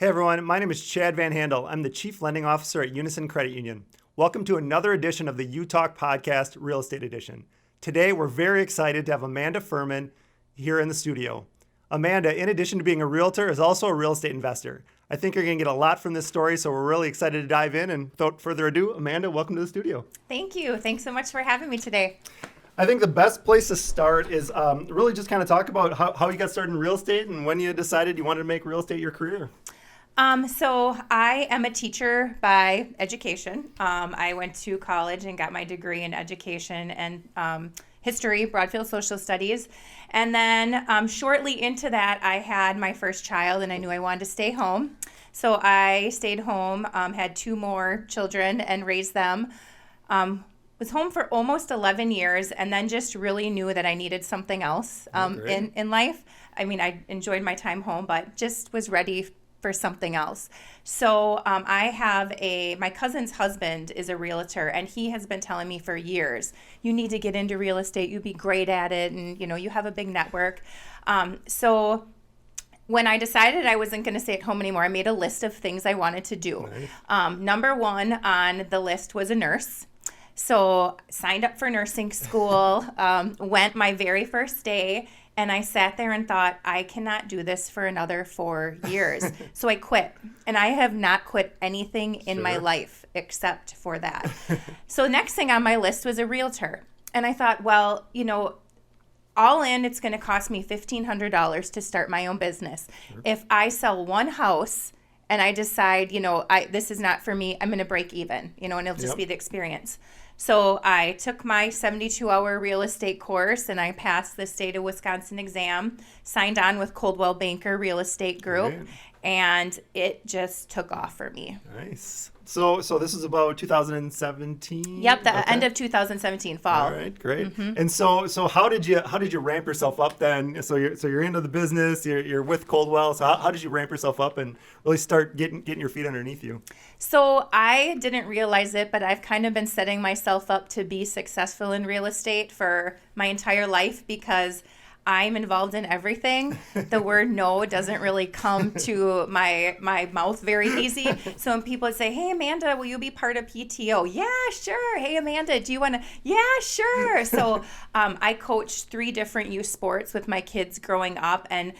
everyone, my name is Chad Van Handel. I'm the Chief Lending Officer at Unison Credit Union. Welcome to another edition of the Utalk podcast, Real Estate Edition. Today, we're very excited to have Amanda Furman here in the studio. Amanda, in addition to being a realtor, is also a real estate investor. I think you're going to get a lot from this story, so we're really excited to dive in. And without further ado, Amanda, welcome to the studio. Thank you. Thanks so much for having me today. I think the best place to start is really just kind of talk about how you got started in real estate and when you decided you wanted to make real estate your career. So I am a teacher by education. I went to college and got my degree in education and history, Broadfield Social Studies. And then shortly into that, I had my first child and I knew I wanted to stay home. So I stayed home, had two more children and raised them. Was home for almost 11 years and then just really knew that I needed something else in life. I mean, I enjoyed my time home, but just was ready for something else. So I have my cousin's husband is a realtor, and he has been telling me for years, you need to get into real estate, you'd be great at it, and you have a big network. So when I decided I wasn't going to stay at home anymore, I made a list of things I wanted to do. Nice. Number one on the list was a nurse. So signed up for nursing school, went my very first day, and I sat there and thought, I cannot do this for another 4 years. So I quit. And I have not quit anything in my life except for that. So next thing on my list was a realtor. And I thought, well, all in, it's going to cost me $1,500 to start my own business. Sure. If I sell one house and I decide, this is not for me, I'm going to break even, and it'll just be the experience. So I took my 72-hour real estate course and I passed the state of Wisconsin exam, signed on with Coldwell Banker Real Estate Group, and it just took off for me. Nice. So this is about 2017? Yep, the end of 2017 fall. All right, great. Mm-hmm. And so how did you ramp yourself up then? So you're into the business, you're with Coldwell. So how did you ramp yourself up and really start getting your feet underneath you? So I didn't realize it, but I've kind of been setting myself up to be successful in real estate for my entire life because I'm involved in everything. The word no doesn't really come to my mouth very easy. So when people say, hey, Amanda, will you be part of PTO? Yeah, sure. Hey, Amanda, do you want to? Yeah, sure. So I coached 3 different youth sports with my kids growing up and,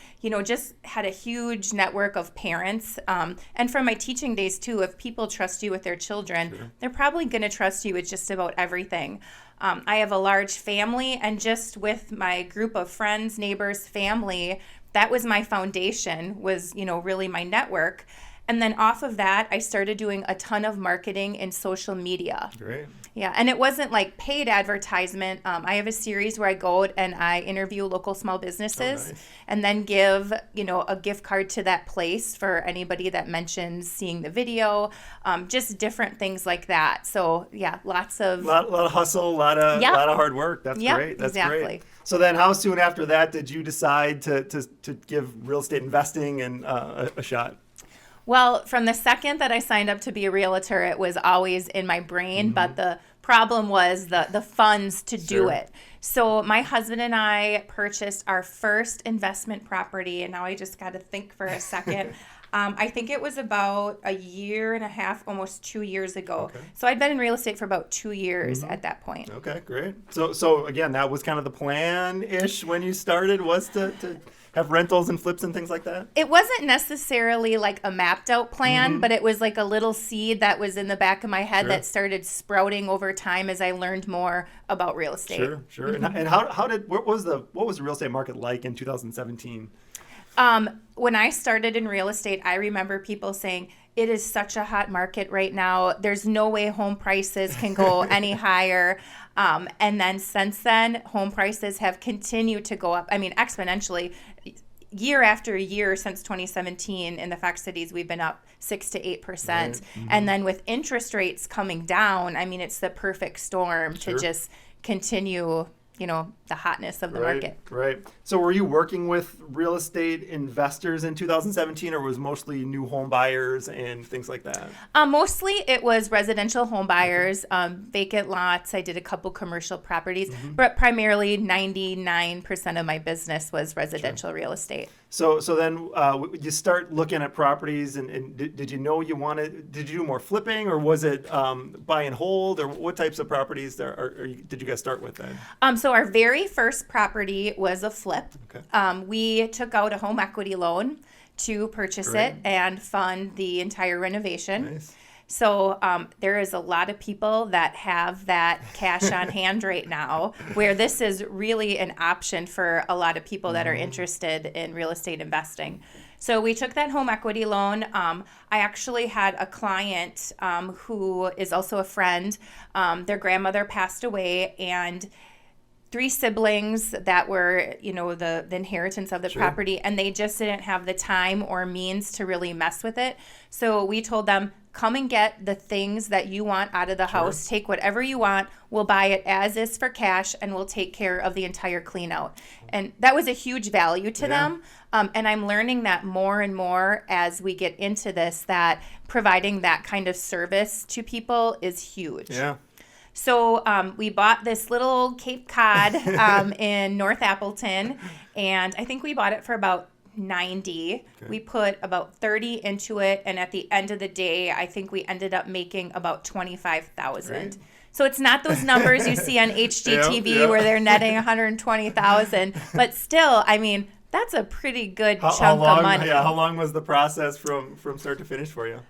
just had a huge network of parents. And from my teaching days, too, if people trust you with their children, they're probably going to trust you with just about everything. I have a large family, and just with my group of friends, neighbors, family, that was my foundation, was, really my network. And then off of that, I started doing a ton of marketing in social media. Great. Yeah, and it wasn't like paid advertisement. I have a series where I go and I interview local small businesses and then give, a gift card to that place for anybody that mentions seeing the video, just different things like that. So, yeah, lots of... A lot of hustle, a lot of hard work. That's great. That's exactly. Great. So then how soon after that did you decide to give real estate investing and a shot? Well, from the second that I signed up to be a realtor, it was always in my brain, but the problem was the funds to do it. So my husband and I purchased our first investment property, and now I just got to think for a second. I think it was about a year and a half, almost 2 years ago. Okay. So I'd been in real estate for about 2 years at that point. Okay, great. So again, that was kind of the plan-ish when you started, was to have rentals and flips and things like that? It wasn't necessarily like a mapped out plan, but it was like a little seed that was in the back of my head that started sprouting over time as I learned more about real estate. Sure. And what was the real estate market like in 2017? When I started in real estate, I remember people saying, it is such a hot market right now. There's no way home prices can go any higher. And then since then, home prices have continued to go up. I mean, exponentially. Year after year since 2017 in the Fox cities, we've been up 6 to 8%. Right. And then with interest rates coming down, I mean, it's the perfect storm to just continue the hotness of the market. Right. So were you working with real estate investors in 2017, or was mostly new home buyers and things like that? Mostly it was residential home buyers, vacant lots. I did a couple commercial properties, but primarily 99% of my business was residential real estate. So then you start looking at properties, and did you know you wanted? Did you do more flipping, or was it buy and hold, or what types of properties did you guys start with then? So our very first property was a flip. Okay. We took out a home equity loan to purchase Great. it and fund the entire renovation. Nice. So there is a lot of people that have that cash on hand right now, where this is really an option for a lot of people that are interested in real estate investing. So we took that home equity loan. I actually had a client who is also a friend. Their grandmother passed away, and 3 siblings that were, the inheritance of the Sure. property, and they just didn't have the time or means to really mess with it. So we told them, come and get the things that you want out of the house. Take whatever you want. We'll buy it as is for cash, and we'll take care of the entire clean out. And that was a huge value to them. And I'm learning that more and more as we get into this, that providing that kind of service to people is huge. Yeah. So we bought this little Cape Cod in North Appleton, and I think we bought it for about 90. Okay. We put about 30 into it, and at the end of the day, I think we ended up making about 25,000. Great. So it's not those numbers you see on HGTV where they're netting 120,000, but still, I mean, that's a pretty good chunk of money. Yeah, how long was the process from start to finish for you?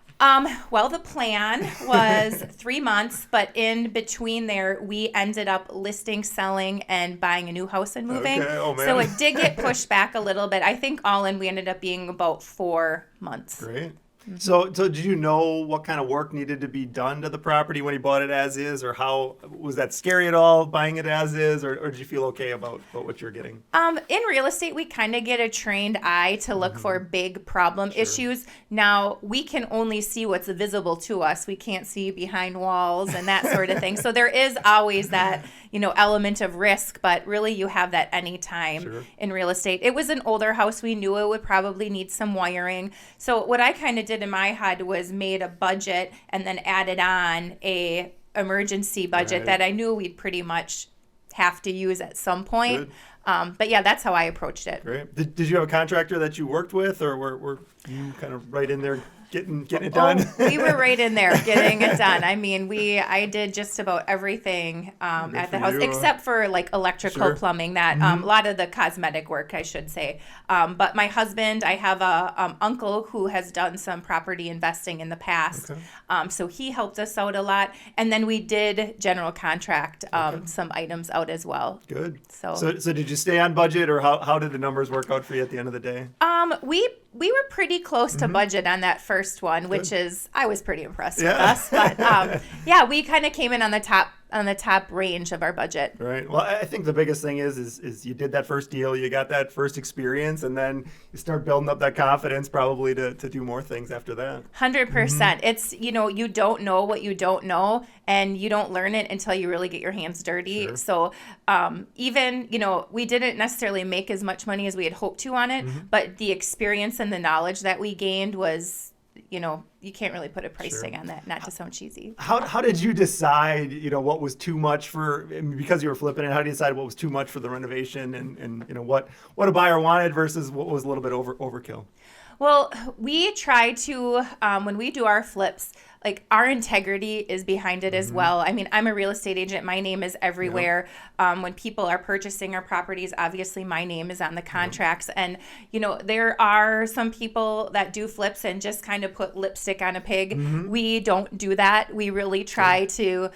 Well, the plan was 3 months, but in between there, we ended up listing, selling, and buying a new house and moving. Okay. Oh, man. So it did get pushed back a little bit. I think all in, we ended up being about 4 months. Great. So did you know what kind of work needed to be done to the property when you bought it as is, or how was that scary at all, buying it as is, or did you feel okay about what you're getting? In real estate, we kind of get a trained eye to look for big problem issues. Now, we can only see what's visible to us. We can't see behind walls and that sort of thing. So there is always that, element of risk, but really you have that anytime in real estate. It was an older house. We knew it would probably need some wiring. So what I kind of did in my head was made a budget and then added on a emergency budget that I knew we'd pretty much have to use at some point. But yeah, that's how I approached it. Great. Did you have a contractor that you worked with, or were you kind of right in there getting it done? We were right in there getting it done. I mean, I did just about everything at the house, except for like electrical, plumbing, that a lot of the cosmetic work, I should say. But my husband, I have a uncle who has done some property investing in the past. So he helped us out a lot. And then we did general contract some items out as well. Good. So did you stay on budget, or how did the numbers work out for you at the end of the day? We were pretty close to budget on that first one, which is, I was pretty impressed with us. But yeah, we kind of came in on the top range of our budget. Right. Well, I think the biggest thing is you did that first deal, you got that first experience, and then you start building up that confidence probably to do more things after that. 100%. It's, you don't know what you don't know, and you don't learn it until you really get your hands dirty. So even, we didn't necessarily make as much money as we had hoped to on it, but the experience and the knowledge that we gained was, you can't really put a price tag on that, not to sound cheesy. How did you decide, what was too much because you were flipping it, how do you decide what was too much for the renovation and what a buyer wanted versus what was a little bit overkill? Well, we try to, when we do our flips, like our integrity is behind it as well. I mean, I'm a real estate agent. My name is everywhere. When people are purchasing our properties, obviously my name is on the contracts. And, there are some people that do flips and just kind of put lipstick on a pig. We don't do that. We really try to,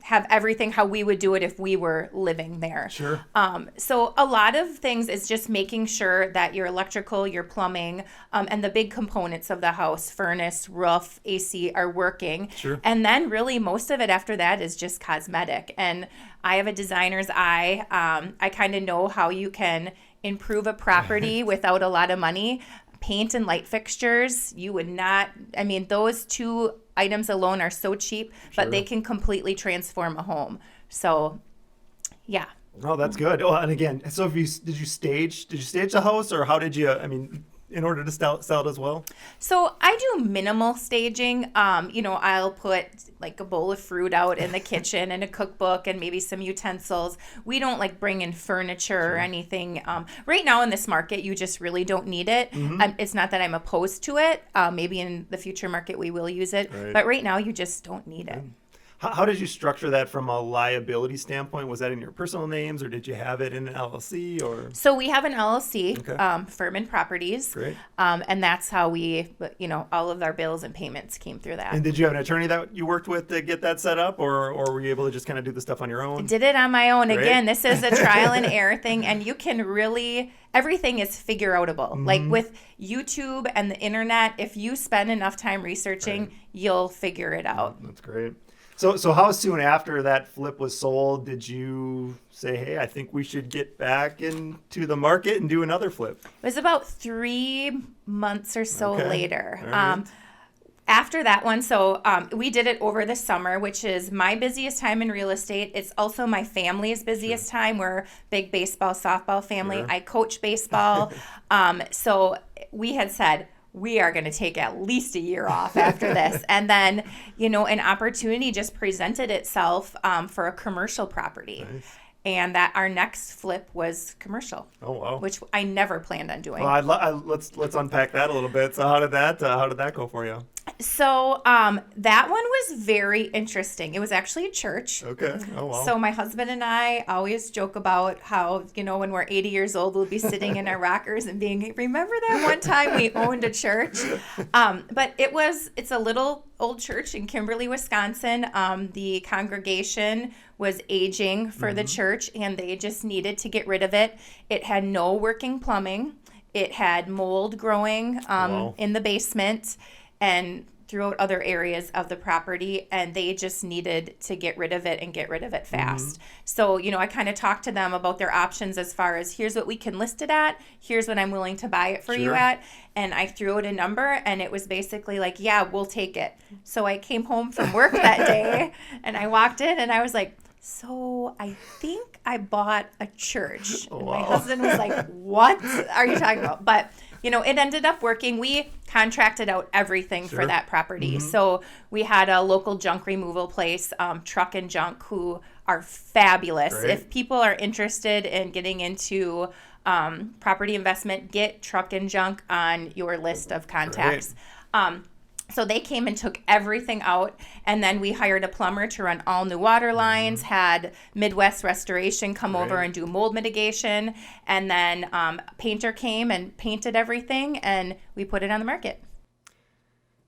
have everything how we would do it if we were living there. So a lot of things is just making sure that your electrical, your plumbing, and the big components of the house, furnace, roof, AC, are working. And then really most of it after that is just cosmetic. And I have a designer's eye. I kind of know how you can improve a property without a lot of money. Paint and light fixtures, you would not, I mean, those 2 items alone are so cheap, but they can completely transform a home. So, yeah. Oh, that's good. Oh, and again, so did you stage the house, or how did you, in order to sell it as well? So I do minimal staging. I'll put like a bowl of fruit out in the kitchen and a cookbook and maybe some utensils. We don't like bring in furniture or anything. Right now in this market, you just really don't need it. It's not that I'm opposed to it. Maybe in the future market, we will use it. Right. But right now, you just don't need it. How did you structure that from a liability standpoint? Was that in your personal names, or did you have it in an LLC? Or So we have an LLC, Okay. Furman Properties. Great. And that's how we, all of our bills and payments came through that. And did you have an attorney that you worked with to get that set up, or were you able to just kind of do the stuff on your own? Did it on my own. Great. Again, this is a trial and error thing, and you can really, everything is figure outable. Like with YouTube and the internet, if you spend enough time researching, you'll figure it out. That's great. So how soon after that flip was sold did you say, hey, I think we should get back into the market and do another flip? It was about 3 months or so Okay. later. All right. After that one, so we did it over the summer, which is my busiest time in real estate. It's also my family's busiest time. We're a big baseball, softball family. Sure. I coach baseball. So we had said, we are going to take at least a year off after this. And then, an opportunity just presented itself for a commercial property. Nice. And that our next flip was commercial. Oh, wow. Which I never planned on doing. Well, let's unpack that a little bit. So how did that go for you? So that one was very interesting. It was actually a church. Okay. Oh, wow. So my husband and I always joke about how, when we're 80 years old, we'll be sitting in our rockers and being, remember that one time we owned a church? But it's a little old church in Kimberly, Wisconsin. The congregation was aging for the church, and they just needed to get rid of it. It had no working plumbing. It had mold growing Wow. in the basement and throughout other areas of the property, and they just needed to get rid of it and get rid of it fast. So, I kind of talked to them about their options as far as here's what we can list it at, here's what I'm willing to buy it for you Sure. at, and I threw out a number, and it was basically like, yeah, we'll take it. So I came home from work that day, and I walked in, and I was like, so I think I bought a church. And my Wow. husband was like, what are you talking about? But it ended up working. We contracted out everything for Sure. that property. So we had a local junk removal place, Truck and Junk, who are fabulous. Great. If people are interested in getting into property investment, get Truck and Junk on your list of contacts. So they came and took everything out, and then we hired a plumber to run all new water lines, had Midwest Restoration come over Great. and do mold mitigation, and then a painter came and painted everything, and we put it on the market.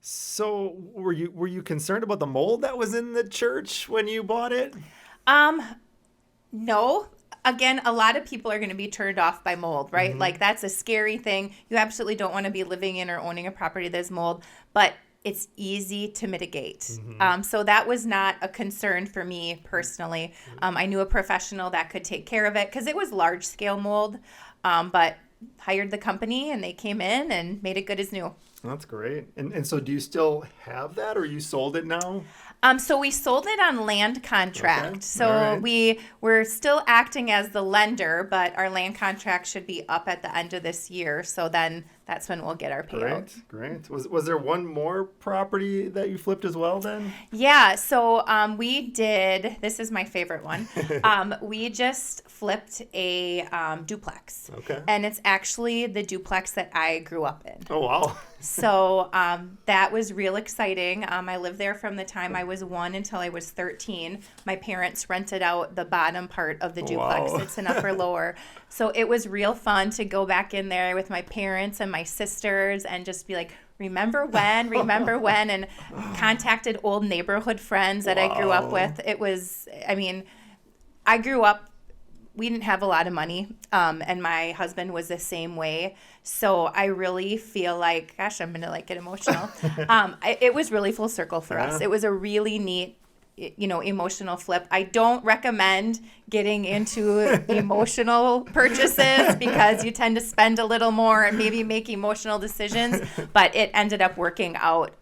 So were you concerned about the mold that was in the church when you bought it? No. Again, a lot of people are going to be turned off by mold, right? Like that's a scary thing. You absolutely don't want to be living in or owning a property that's mold, but it's easy to mitigate. So that was not a concern for me personally. I knew a professional that could take care of it because it was large scale mold, but hired the company and they came in and made it good as new. That's great. And so do you still have that, or you sold it now? So we sold it on land contract. Okay. So All right. we're still acting as the lender, but our land contract should be up at the end of this year. So then that's when we'll get our payout. Great. Was there one more property that you flipped as well then? Yeah. So we did. This is my favorite one. We just flipped a duplex. Okay. And it's actually the duplex that I grew up in. Oh, wow. So that was real exciting. I lived there from the time I was 1 until I was 13. My parents rented out the bottom part of the duplex. Wow. It's an upper lower. So it was real fun to go back in there with my parents and my sisters and just be like, remember when, and contacted old neighborhood friends that I grew up Wow. with. It was, I grew up, we didn't have a lot of money, and my husband was the same way. So I really feel like, gosh, I'm going to get emotional. It was really full circle for us. Yeah. It was a really neat, emotional flip. I don't recommend getting into emotional purchases because you tend to spend a little more and maybe make emotional decisions, but it ended up working out,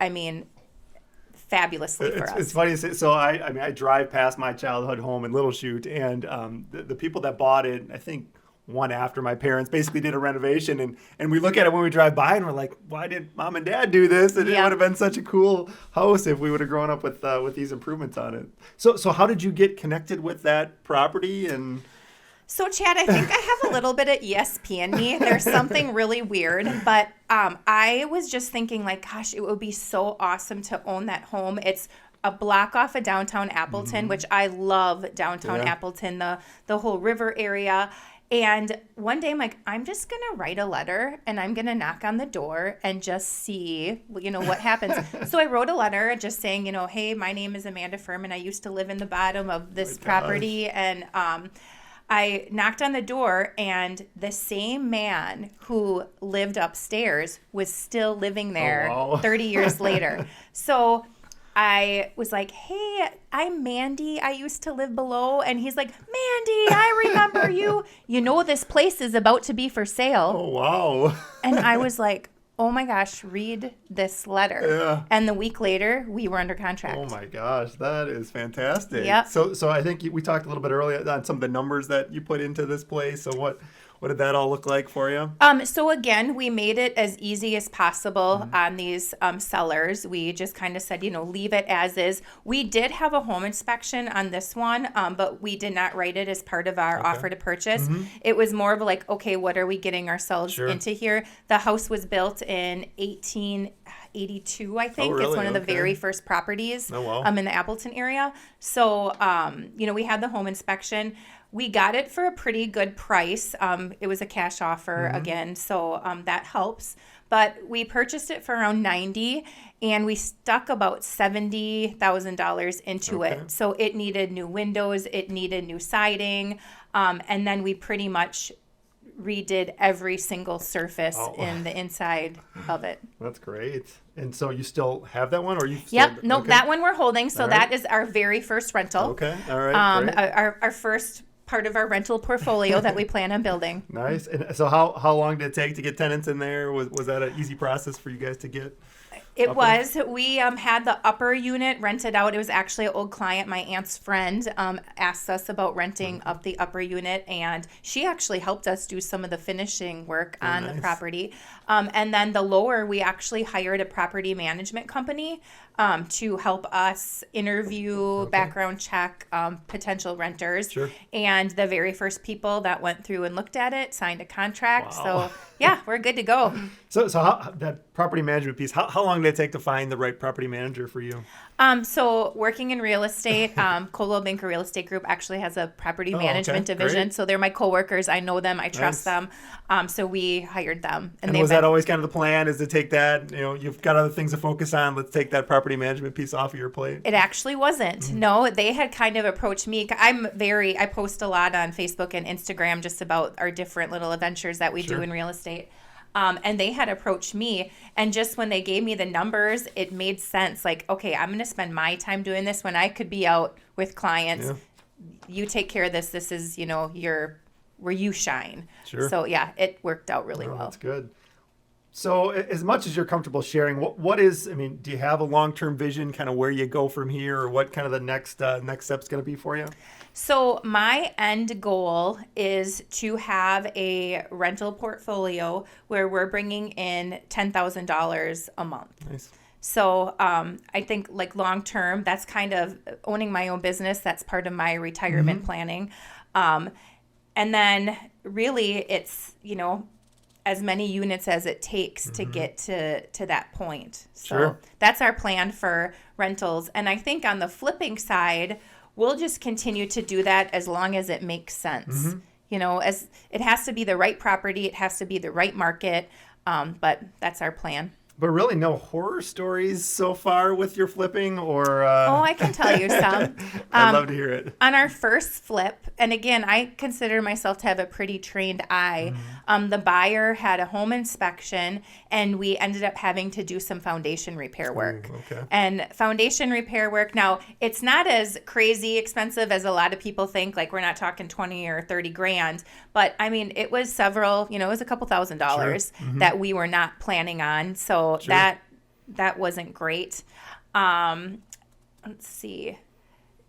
fabulously for us. It's funny. So I drive past my childhood home in Little Chute, and the people that bought it, I think one after my parents basically did a renovation, and we look at it when we drive by and we're like, why did mom and dad do this? And it would have been such a cool house if we would have grown up with these improvements on it. So how did you get connected with that property? And so, Chad, I think I have a little bit of ESP in me. There's something really weird, but I was just thinking, like, gosh, it would be so awesome to own that home. It's a block off of downtown Appleton, which I love downtown Appleton, the whole river area. And one day I'm like, I'm just going to write a letter and I'm going to knock on the door and just see, what happens. So I wrote a letter just saying, hey, my name is Amanda Furman. I used to live in the bottom of this property. And I knocked on the door, and the same man who lived upstairs was still living there 30 years later. So I was like, hey, I'm Mandy. I used to live below. And he's like, Mandy, I remember you. This place is about to be for sale. Oh, wow. And I was like, oh my gosh, read this letter. Yeah. And the week later, we were under contract. Oh my gosh, that is fantastic. Yep. So I think we talked a little bit earlier on some of the numbers that you put into this place. So what did that all look like for you? So again, we made it as easy as possible on these sellers. We just kind of said, leave it as is. We did have a home inspection on this one, but we did not write it as part of our offer to purchase. It was more of like, okay, what are we getting ourselves into here? The house was built in 1882, I think. Really? It's one of the very first properties in the Appleton area. So, we had the home inspection. We got it for a pretty good price. It was a cash offer again, so that helps. But we purchased it for around $90,000, and we stuck about $70,000 into it. So it needed new windows, it needed new siding, and then we pretty much redid every single surface in the inside of it. That's great. And so you still have that one, or you? Yep. Nope. That one we're holding. So that is our very first rental. Okay. All right. Great. Our first part of our rental portfolio that we plan on building. Nice. And so how long did it take to get tenants in there? Was that an easy process for you guys to get? It was. We had the upper unit rented out. It was actually an old client. My aunt's friend asked us about renting up the upper unit, and she actually helped us do some of the finishing work on the property. And then the lower, we actually hired a property management company to help us interview, background check potential renters. Sure. And the very first people that went through and looked at it signed a contract. Wow. So, yeah, we're good to go. So how, that property management piece, how long did it take to find the right property manager for you? So working in real estate, Coldwell Banker Real Estate Group actually has a property management division. Great. So they're my coworkers. I know them. I trust them. So we hired them. And was that always kind of the plan, is to take that, you've got other things to focus on, let's take that property management piece off of your plate? It actually wasn't. No, they had kind of approached me. I post a lot on Facebook and Instagram just about our different little adventures that we do in real estate. And they had approached me, and just when they gave me the numbers, it made sense. Like, okay, I'm going to spend my time doing this when I could be out with clients. Yeah. You take care of this. This is, where you shine. Sure. So yeah, it worked out really well. That's good. So as much as you're comfortable sharing, do you have a long-term vision, kind of where you go from here, or what kind of the next step's going to be for you? So my end goal is to have a rental portfolio where we're bringing in $10,000 a month. Nice. So I think like long-term, that's kind of owning my own business. That's part of my retirement planning. And then really it's, as many units as it takes to get to that point. So that's our plan for rentals. And I think on the flipping side, we'll just continue to do that as long as it makes sense. As it has to be the right property, it has to be the right market, but that's our plan. But really no horror stories so far with your flipping, or? Oh, I can tell you some. I'd love to hear it. On our first flip, and again, I consider myself to have a pretty trained eye. The buyer had a home inspection, and we ended up having to do some foundation repair work. And foundation repair work, now, it's not as crazy expensive as a lot of people think. Like, we're not talking 20 or 30 grand. But, it was several, it was a couple $1,000s that we were not planning on. So that wasn't great. Let's see.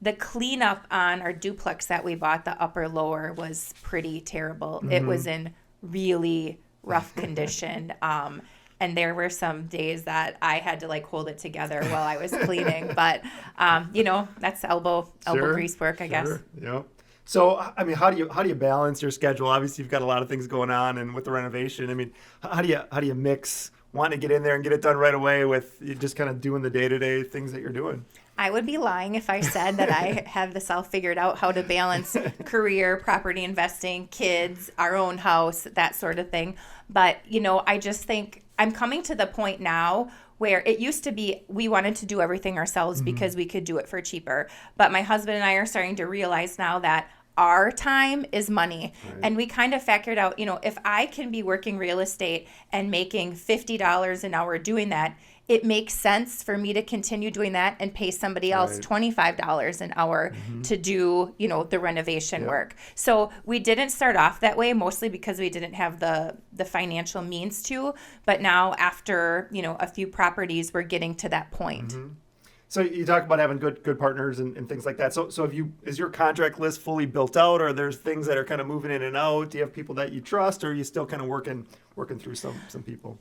the cleanup on our duplex that we bought, the upper lower, was pretty terrible. It was in really rough condition. And there were some days that I had to like hold it together while I was cleaning. But, that's elbow grease work, I guess. Yeah. So, I mean, how do you balance your schedule? Obviously, you've got a lot of things going on, and with the renovation, I mean, how do you mix wanting to get in there and get it done right away with just kind of doing the day-to-day things that you're doing? I would be lying if I said that I have this all figured out, how to balance career, property investing, kids, our own house, that sort of thing. But, I just think I'm coming to the point now where it used to be we wanted to do everything ourselves because we could do it for cheaper. But my husband and I are starting to realize now that our time is money. Right. And we kind of figured out, if I can be working real estate and making $50 an hour doing that, it makes sense for me to continue doing that and pay somebody else $25 an hour to do, the renovation work. So we didn't start off that way, mostly because we didn't have the financial means to. But now after, a few properties, we're getting to that point. So you talk about having good partners and things like that. So is your contract list fully built out, or there's things that are kind of moving in and out? Do you have people that you trust, or are you still kind of working through some people?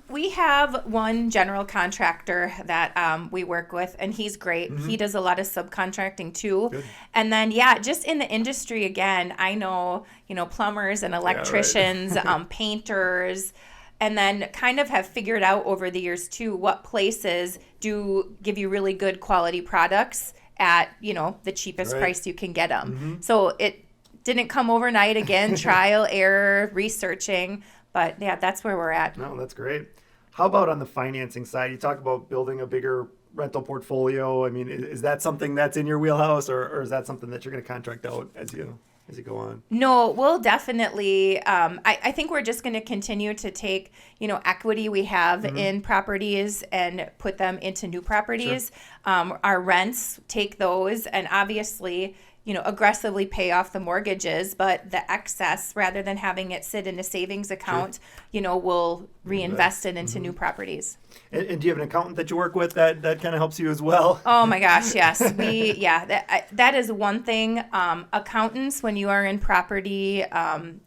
We have one general contractor that we work with, and he's great. He does a lot of subcontracting too. Good. And then just in the industry again, I know plumbers and electricians, painters. And then kind of have figured out over the years, too, what places do give you really good quality products at, the cheapest price you can get them. So it didn't come overnight again, trial, error, researching. But, that's where we're at. No, that's great. How about on the financing side? You talk about building a bigger rental portfolio. I mean, is that something that's in your wheelhouse, or is that something that you're going to contract out as you go on? No, we'll definitely, I think we're just going to continue to take, equity we have in properties and put them into new properties. Sure. Our rents, take those, and obviously, aggressively pay off the mortgages, but the excess, rather than having it sit in a savings account, we'll reinvest it into new properties. And do you have an accountant that you work with that kind of helps you as well? Oh my gosh, yes. That is one thing. Accountants, when you are in property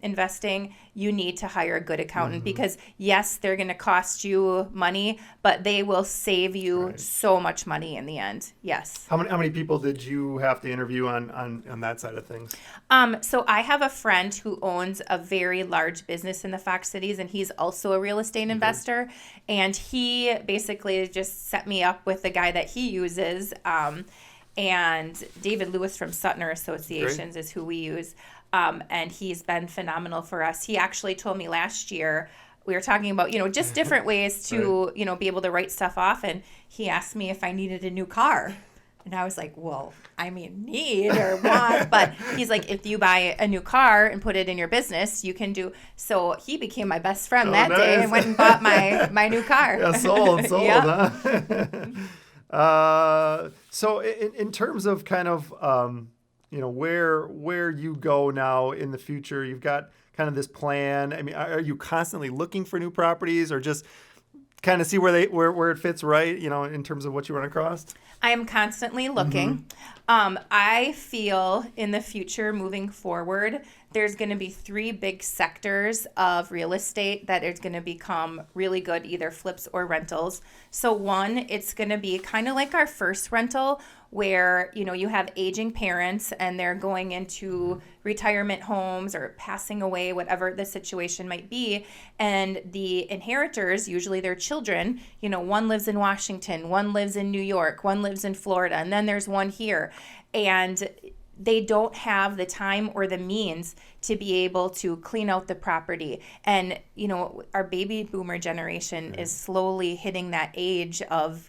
investing, you need to hire a good accountant because yes, they're going to cost you money, but they will save you so much money in the end. Yes. How many people did you have to interview on that side of things? So I have a friend who owns a very large business in the Fox Cities, and he's also a real estate investor. And he basically just set me up with the guy that he uses. And David Lewis from Suttner Associations is who we use. And he's been phenomenal for us. He actually told me last year, we were talking about, just different ways to, be able to write stuff off. And he asked me if I needed a new car. And I was like, well, I mean, need or want. But he's like, if you buy a new car and put it in your business, you can do. So he became my best friend that day and went and bought my new car. Yeah, sold, huh? So in terms of kind of, where you go now in the future, you've got kind of this plan. I mean, are you constantly looking for new properties, or just kind of see where it fits right, in terms of what you run across? I am constantly looking. I feel in the future, moving forward, there's going to be 3 big sectors of real estate that is going to become really good, either flips or rentals. So one, it's going to be kind of like our first rental, where, you have aging parents and they're going into retirement homes or passing away, whatever the situation might be. And the inheritors, usually their children, one lives in Washington, one lives in New York, one lives in Florida, and then there's one here. And they don't have the time or the means to be able to clean out the property. And, our baby boomer generation is slowly hitting that age of,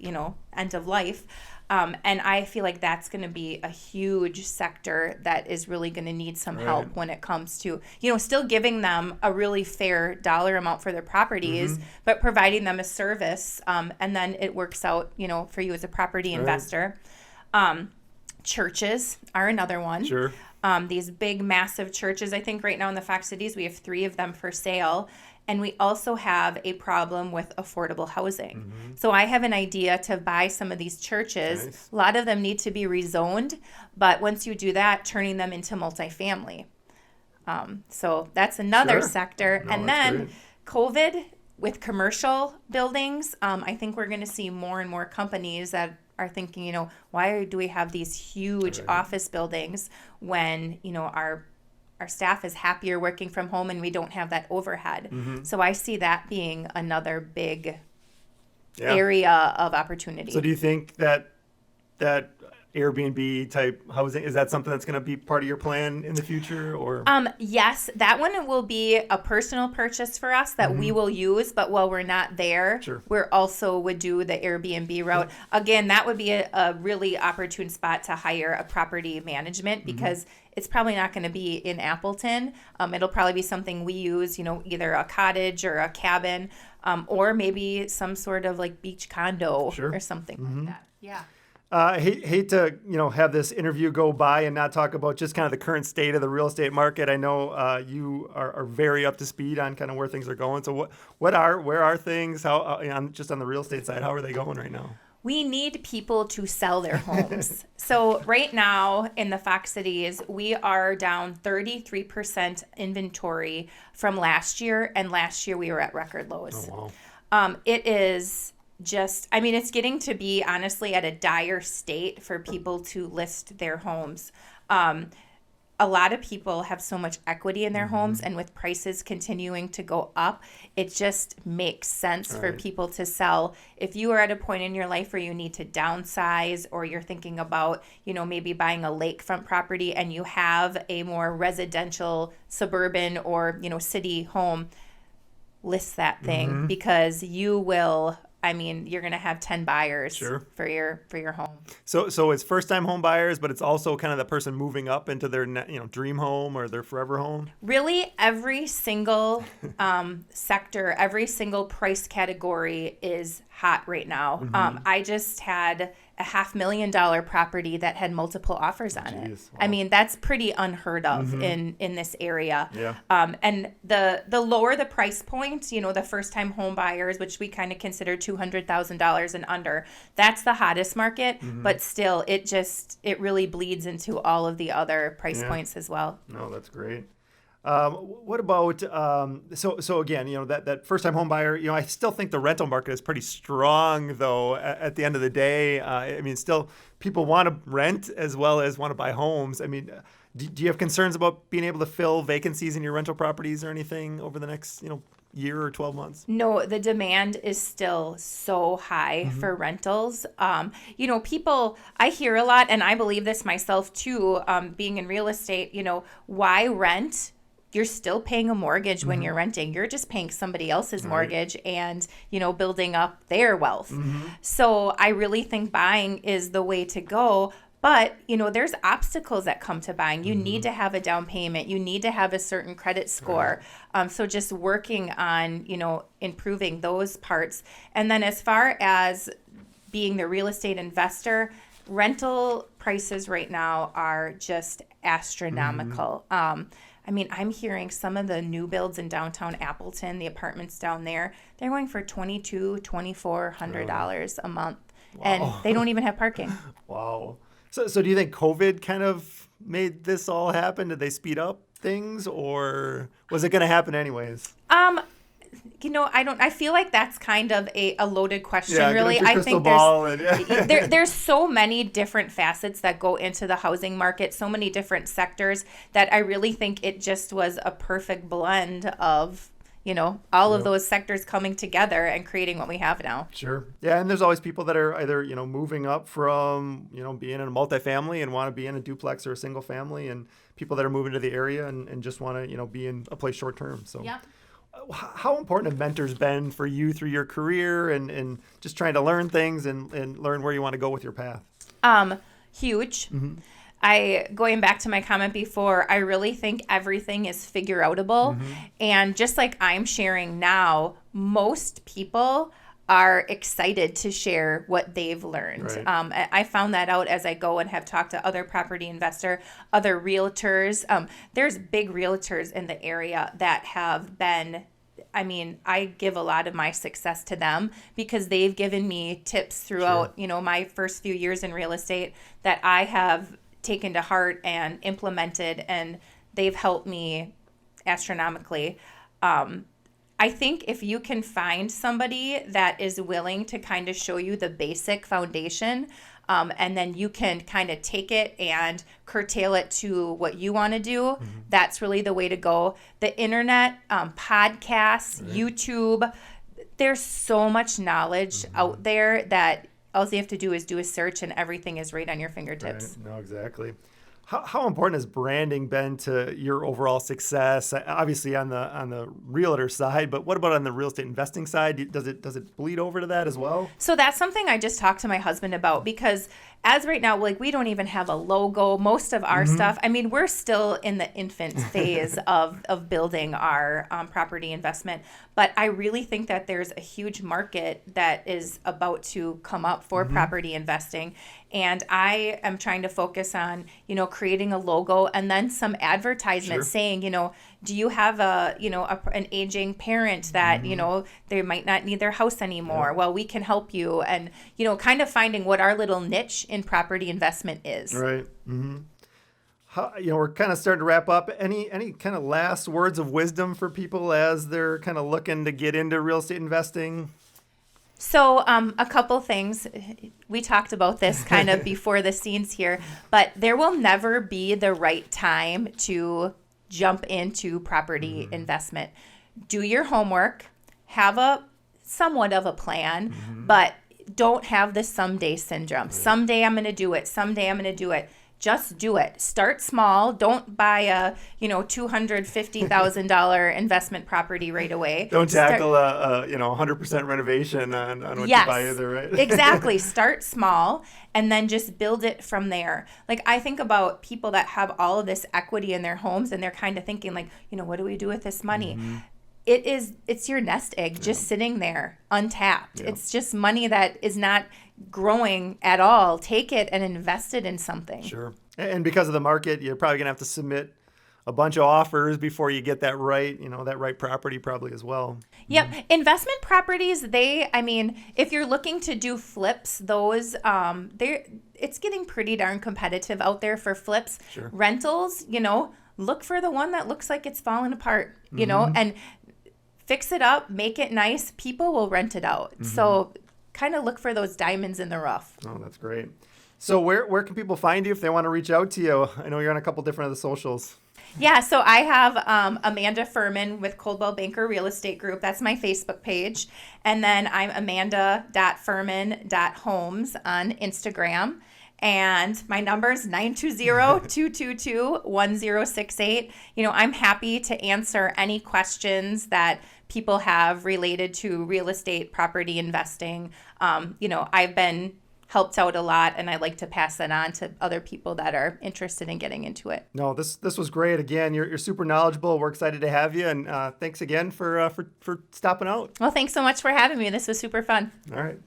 end of life. And I feel like that's going to be a huge sector that is really going to need some help when it comes to, still giving them a really fair dollar amount for their properties, but providing them a service. And then it works out, for you as a property investor. Churches are another one. Sure. These big, massive churches. I think right now in the Fox Cities, we have 3 of them for sale. And we also have a problem with affordable housing. So I have an idea to buy some of these churches. Nice. A lot of them need to be rezoned, but once you do that, turning them into multifamily. So that's another Sure. sector. No, And that's then great. COVID with commercial buildings, I think we're going to see more and more companies that are thinking, why do we have these huge office buildings when, our staff is happier working from home and we don't have that overhead. So I see that being another big area of opportunity. So do you think that Airbnb type housing, is that something that's going to be part of your plan in the future, or? Yes, that one will be a personal purchase for us that we will use, but while we're not there, Sure. we're also would do the Airbnb route. Again, that would be a really opportune spot to hire a property management because it's probably not going to be in Appleton. It'll probably be something we use, either a cottage or a cabin, or maybe some sort of like beach condo Sure. or something like that. Yeah. Hate to have this interview go by and not talk about just kind of the current state of the real estate market. I know you are very up to speed on kind of where things are going. So where are things? How just on the real estate side, how are they going right now? We need people to sell their homes. So right now in the Fox Cities, we are down 33% inventory from last year, and last year we were at record lows. Oh, wow. It is it's getting to be honestly at a dire state for people to list their homes. A lot of people have so much equity in their homes, and with prices continuing to go up, it just makes sense for people to sell. If you are at a point in your life where you need to downsize, or you're thinking about, maybe buying a lakefront property and you have a more residential, suburban, or, city home, list that thing because you will. You're going to have 10 buyers Sure. for your home. So it's first time home buyers, but it's also kind of the person moving up into their dream home or their forever home. Really, every single sector, every single price category is hot right now. I just had a $500,000 property that had multiple offers on it. Wow. That's pretty unheard of in this area. Yeah. And the lower the price point, the first time home buyers, which we kind of consider $200,000 and under, that's the hottest market. But still, it really bleeds into all of the other price points as well. No, that's great. What about so again, that first time home buyer, I still think the rental market is pretty strong though at the end of the day. Still people want to rent as well as want to buy homes. Do you have concerns about being able to fill vacancies in your rental properties or anything over the next, year or 12 months? No, the demand is still so high for rentals. People, I hear a lot, and I believe this myself too, being in real estate, why rent? You're still paying a mortgage when you're renting. You're just paying somebody else's mortgage and, building up their wealth. So I really think buying is the way to go. But, there's obstacles that come to buying. You need to have a down payment. You need to have a certain credit score. So just working on, improving those parts. And then as far as being the real estate investor, rental prices right now are just astronomical. I'm hearing some of the new builds in downtown Appleton, the apartments down there, they're going for $2,200, $2,400 a month. Wow. And they don't even have parking. Wow. So do you think COVID kind of made this all happen? Did they speed up things, or was it going to happen anyways? I feel like that's kind of a loaded question, really. I think there's so many different facets that go into the housing market, so many different sectors, that I really think it just was a perfect blend of, all of those sectors coming together and creating what we have now. Sure. Yeah, and there's always people that are either, moving up from, being in a multifamily and want to be in a duplex or a single family, and people that are moving to the area and just want to, be in a place short term. So yeah. How important have mentors been for you through your career and just trying to learn things and learn where you want to go with your path? Huge. Going back to my comment before, I really think everything is figure outable. And just like I'm sharing now, most people are excited to share what they've learned. Right. I found that out as I go and have talked to other property investor, other realtors. There's big realtors in the area that have been I give a lot of my success to them because they've given me tips throughout, my first few years in real estate that I have taken to heart and implemented, and they've helped me astronomically. I think if you can find somebody that is willing to kind of show you the basic foundation, and then you can kind of take it and curtail it to what you want to do, that's really the way to go. The internet, podcasts, right. YouTube, there's so much knowledge out there that all you have to do is do a search and everything is right on your fingertips. Right. No, exactly. How important has branding been to your overall success? Obviously on the realtor side, but what about on the real estate investing side? Does it bleed over to that as well? So that's something I just talked to my husband about, because as right now, we don't even have a logo. Most of our stuff, we're still in the infant phase of building our property investment. But I really think that there's a huge market that is about to come up for property investing. And I am trying to focus on, creating a logo and then some advertisement saying, do you have an aging parent that, they might not need their house anymore? Yeah. Well, we can help you. And, kind of finding what our little niche in property investment is. Right. We're kind of starting to wrap up. Any kind of last words of wisdom for people as they're kind of looking to get into real estate investing? So a couple things. We talked about this kind of before the scenes here, but there will never be the right time to jump into property investment. Do your homework, have a somewhat of a plan, but don't have the someday syndrome. Someday I'm going to do it. Someday I'm going to do it. Just do it. Start small. Don't buy a, $250,000 investment property right away. Don't tackle a 100% renovation on what you buy either, right? Exactly. Start small and then just build it from there. I think about people that have all of this equity in their homes and they're kind of thinking what do we do with this money? It's your nest egg just sitting there untapped. Yeah. It's just money that is not growing at all. Take it and invest it in something. Sure. And because of the market, you're probably going to have to submit a bunch of offers before you get that right property probably as well. Yep. Investment properties, if you're looking to do flips, those, it's getting pretty darn competitive out there for flips. Sure. Rentals, look for the one that looks like it's falling apart, and fix it up, make it nice. People will rent it out. So kind of look for those diamonds in the rough. Oh, that's great. So where can people find you if they want to reach out to you? I know you're on a couple different of the socials. Yeah, so I have Amanda Furman with Coldwell Banker Real Estate Group. That's my Facebook page. And then I'm amanda.furman.homes on Instagram. And my number is 920-222-1068. I'm happy to answer any questions that people have related to real estate property investing. I've been helped out a lot, and I like to pass that on to other people that are interested in getting into it. No, this was great. Again, you're super knowledgeable. We're excited to have you, and thanks again for stopping out. Well, thanks so much for having me. This was super fun. All right.